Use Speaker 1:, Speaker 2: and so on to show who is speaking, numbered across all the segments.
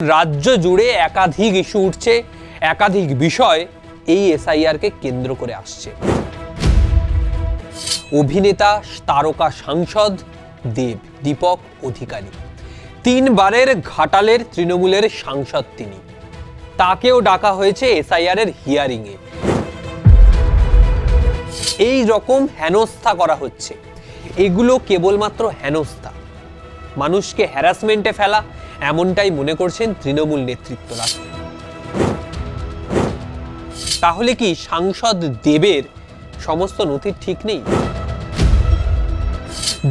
Speaker 1: রাজ্য জুড়ে একাধিক ইস্যু উঠছে, একাধিক বিষয় এই এসআইআরকে কেন্দ্র করে আসছে। অভিনেতা তারকা সাংসদ দীপক অধিকারী, 3 বারের ঘাটালের তৃণমূলের সাংসদ তিনি, তাকেও ডাকা হয়েছে এসআইআর এর হিয়ারিংয়ে। এই রকম হেনস্থা করা হচ্ছে, এগুলো কেবলমাত্র হেনস্থা, মানুষকে হ্যারাসমেন্টে ফেলা, এমনটাই মনে করছেন তৃণমূল নেতৃত্বরা। তাহলে কি সাংসদ দেবের সমস্ত নথি ঠিক নেই?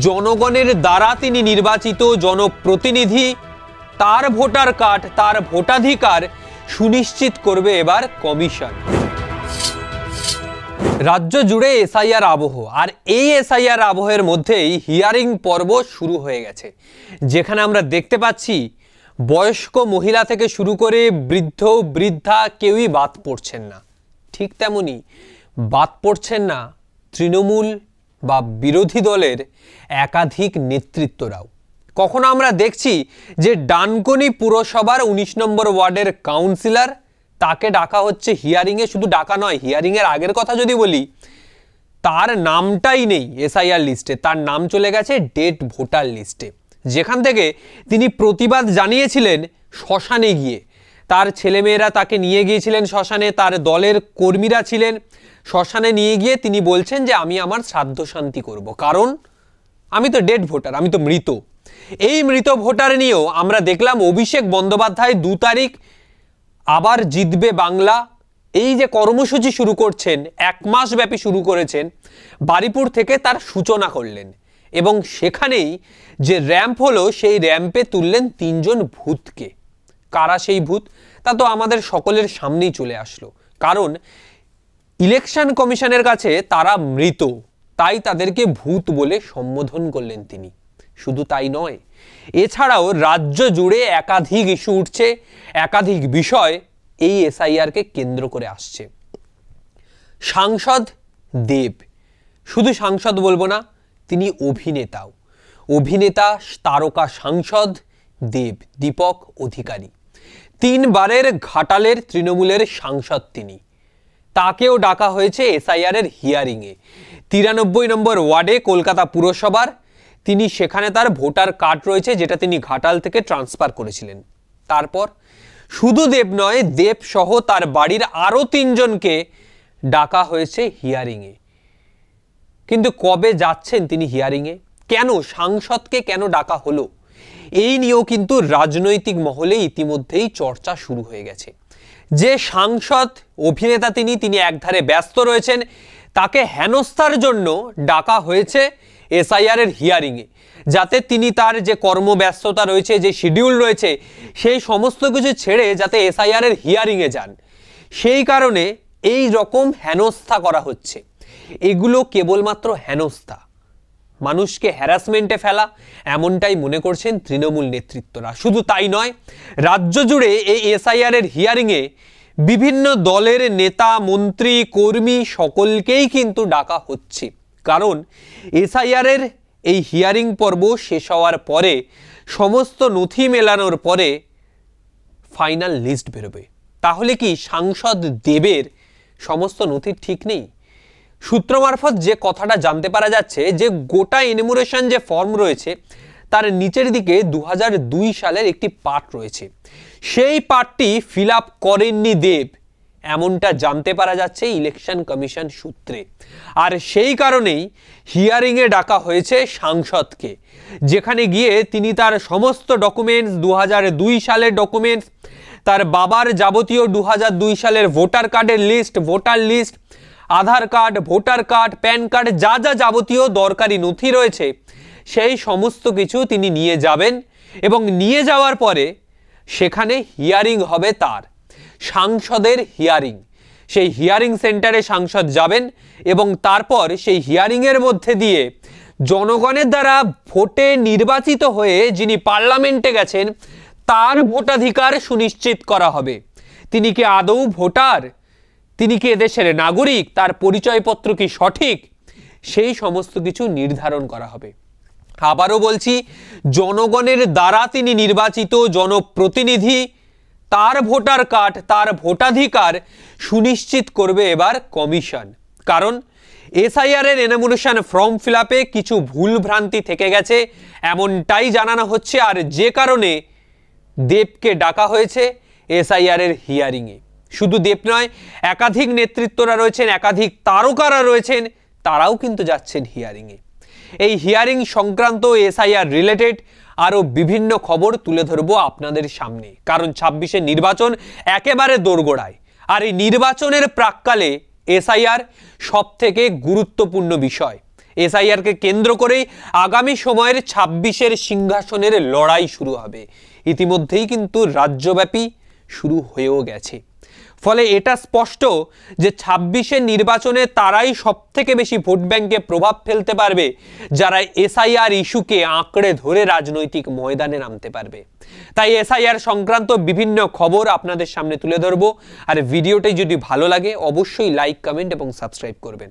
Speaker 1: জনগণের দ্বারা তিনি নির্বাচিত জনপ্রতিনিধি, তার ভোটার কার্ড, তার ভোটাধিকার সুনিশ্চিত করবে এবার কমিশন। রাজ্য জুড়ে এসআইআর আবহ, আর এই এসআইআর আবহের মধ্যেই হিয়ারিং পর্ব শুরু হয়ে গেছে, যেখানে আমরা দেখতে পাচ্ছি বয়স্ক মহিলা থেকে শুরু করে বৃদ্ধ বৃদ্ধা কেউই বাদ পড়ছেন না। ঠিক তেমনি বাদ পড়ছেন না তৃণমূল বা বিরোধী দলের একাধিক নেতৃত্বরাও। কখনো আমরা দেখছি যে ডানকুনি পুরসভার 19 নম্বর ওয়ার্ডের কাউন্সিলর, তাকে ডাকা হচ্ছে হিয়ারিংয়ে। শুধু ডাকা নয়, হিয়ারিংয়ের আগের কথা যদি বলি, তার নামটাই নেই এসআইআর লিস্টে, তার নাম চলে গেছে ডেড ভোটার লিস্টে, যেখান থেকে তিনি প্রতিবাদ জানিয়েছিলেন শ্মশানে গিয়ে। তার ছেলেমেয়েরা তাকে নিয়ে গিয়েছিলেন শ্মশানে, তার দলের কর্মীরা ছিলেন শ্মশানে, নিয়ে গিয়ে তিনি বলছেন যে আমি আমার শ্রাদ্ধ শান্তি করব, কারণ আমি তো ডেড ভোটার, আমি তো মৃত। এই মৃত ভোটার নিয়েও আমরা দেখলাম অভিষেক বন্দ্যোপাধ্যায় 2 তারিখ আবার জিতবে বাংলা, এই যে কর্মসূচি শুরু করছেন, 1 মাস ব্যাপী শুরু করেছেন, বারিপুর থেকে তার সূচনা করলেন, এবং সেখানেই যে র্যাম্প হলো সেই র্যাম্পে তুললেন 3 জন ভূতকে। কারা সেই ভূত তা তো আমাদের সকলের সামনেই চলে আসলো, কারণ ইলেকশন কমিশনের কাছে তারা মৃত, তাই তাদেরকে ভূত বলে সম্বোধন করলেন তিনি। শুধু তাই নয়, এছাড়াও রাজ্য জুড়ে একাধিক ইস্যু উঠছে, একাধিক বিষয় এই এসআইআরকে কেন্দ্র করে আসছে। সাংসদ দেব, শুধু সাংসদ বলবো না, তিনি অভিনেতাও। অভিনেতা তারকা সাংসদ দীপক অধিকারী, 3 বারের ঘাটালের তৃণমূলের সাংসদ তিনি, তাকেও ডাকা হয়েছে এসআইআর এর হিয়ারিংয়ে। 93 নম্বর ওয়ার্ডে কলকাতা পুরসভার তিনি, সেখানে তার ভোটার কার্ড রয়েছে, যেটা তিনি ঘাটাল থেকে ট্রান্সফার করেছিলেন। তারপর শুধু দেব নয়, দেব সহ তার বাড়ির আরও 3 জনকে ডাকা হয়েছে হিয়ারিংয়ে। কিন্তু কবে যাচ্ছেন তিনি হিয়ারিংয়ে? কেন সাংসদকে কেন ডাকা হলো? এই নিয়েও কিন্তু রাজনৈতিক মহলে ইতিমধ্যেই চর্চা শুরু হয়ে গেছে। যে সাংসদ অভিনেতা তিনি একধারে ব্যস্ত রয়েছেন, তাকে হেনস্থার জন্য ডাকা হয়েছে এসআইআর এর হিয়ারিংয়ে, যাতে তিনি তার যে কর্মব্যস্ততা রয়েছে, যে শিডিউল রয়েছে, সেই সমস্ত কিছু ছেড়ে যাতে এসআইআর এর হিয়ারিংয়ে যান। সেই কারণে এই রকম হেনস্থা করা হচ্ছে। এগুলো কেবলমাত্র হেনস্থা, মানুষকে হ্যারাসমেন্টে ফেলা, এমনটাই মনে করছেন তৃণমূল নেতৃত্বরা। শুধু তাই নয়, রাজ্য জুড়ে এই এসআইআর এর হিয়ারিংয়ে বিভিন্ন দলের নেতা, মন্ত্রী, কর্মী সকলকেই কিন্তু ডাকা হচ্ছে, কারণ এসআইআর এর এই হিয়ারিং পর্ব শেষ হওয়ার পরে, সমস্ত নথি মেলানোর পরে ফাইনাল লিস্ট বেরোবে। তাহলে কি সাংসদ দেবের সমস্ত নথি ঠিক নেই? সূত্র মারফত যে কথাটা জানতে পারা যাচ্ছে, যে গোটা এনুমারেশন যে ফর্ম রয়েছে, তার নিচের দিকে 2002 সালের একটি পার্ট রয়েছে, সেই পার্টটি ফিল আপ করেননি দেব, এমনটা জানতে পারা যাচ্ছে ইলেকশন কমিশন সূত্রে। আর সেই কারণেই হিয়ারিংয়ে ডাকা হয়েছে সাংসদকে, যেখানে গিয়ে তিনি তার সমস্ত ডকুমেন্টস, 2002 সালের ডকুমেন্টস, তার বাবার যাবতীয় 2002 সালের ভোটার কার্ডের list, voter list, Aadhaar card, voter card, PAN card, যা যা যাবতীয় দরকারি নথি রয়েছে, সেই সমস্ত কিছু তিনি নিয়ে যাবেন, এবং নিয়ে যাওয়ার পরে সেখানে হিয়ারিং হবে তার, সাংসদের হিয়ারিং। সেই হিয়ারিং সেন্টারে সাংসদ যাবেন, এবং তারপর সেই হিয়ারিংয়ের মধ্যে দিয়ে জনগণের দ্বারা ভোটে নির্বাচিত হয়ে যিনি পার্লামেন্টে গেছেন, তার ভোটাধিকার সুনিশ্চিত করা হবে। তিনি কি আদৌ ভোটার? তিনি কি এদেশের নাগরিক? তার পরিচয়পত্র কি সঠিক? সেই সমস্ত কিছু নির্ধারণ করা হবে। আবারও বলছি, জনগণের দ্বারা তিনি নির্বাচিত জনপ্রতিনিধি, তার ভোটার কার্ড, তার ভোটাধিকার সুনিশ্চিত করবে এবার কমিশন। কারণ এসআইআর এর এনামুলেশন ফর্ম ফিল আপে কিছু ভুল ভ্রান্তি থেকে গেছে এমনটাই জানানো হচ্ছে, আর যে কারণে দেবকে ডাকা হয়েছে এসআইআর এর হিয়ারিংয়ে। শুধু দেব নয়, একাধিক নেতৃত্বরা রয়েছেন, একাধিক তারকারা রয়েছেন, তারাও কিন্তু যাচ্ছেন হিয়ারিংয়ে। এই হিয়ারিং সংক্রান্ত এসআইআর রিলেটেড আরও বিভিন্ন খবর তুলে ধরবো আপনাদের সামনে, কারণ 26-এর নির্বাচন একেবারে দোরগোড়ায়। আর এই নির্বাচনের প্রাক্কালে এসআইআর সব থেকে গুরুত্বপূর্ণ বিষয়। এসআইআরকে কেন্দ্র করেই আগামী সময়ের 26-এর সিংহাসনের লড়াই শুরু হবে। ইতিমধ্যেই কিন্তু রাজ্যব্যাপী শুরু হয়েও গেছে। ফলে এটা স্পষ্ট যে 26-এর নির্বাচনে তারাই সব থেকে বেশি ভোট ব্যাংকে প্রভাব ফেলতে পারবে যারা এসআইআর ইস্যুকে আঁকড়ে ধরে রাজনৈতিক ময়দানে নামতে পারবে। তাই এসআইআর সংক্রান্ত বিভিন্ন খবর আপনাদের সামনে তুলে ধরবো। আর ভিডিওটি যদি ভালো লাগে অবশ্যই লাইক, কমেন্ট এবং সাবস্ক্রাইব করবেন।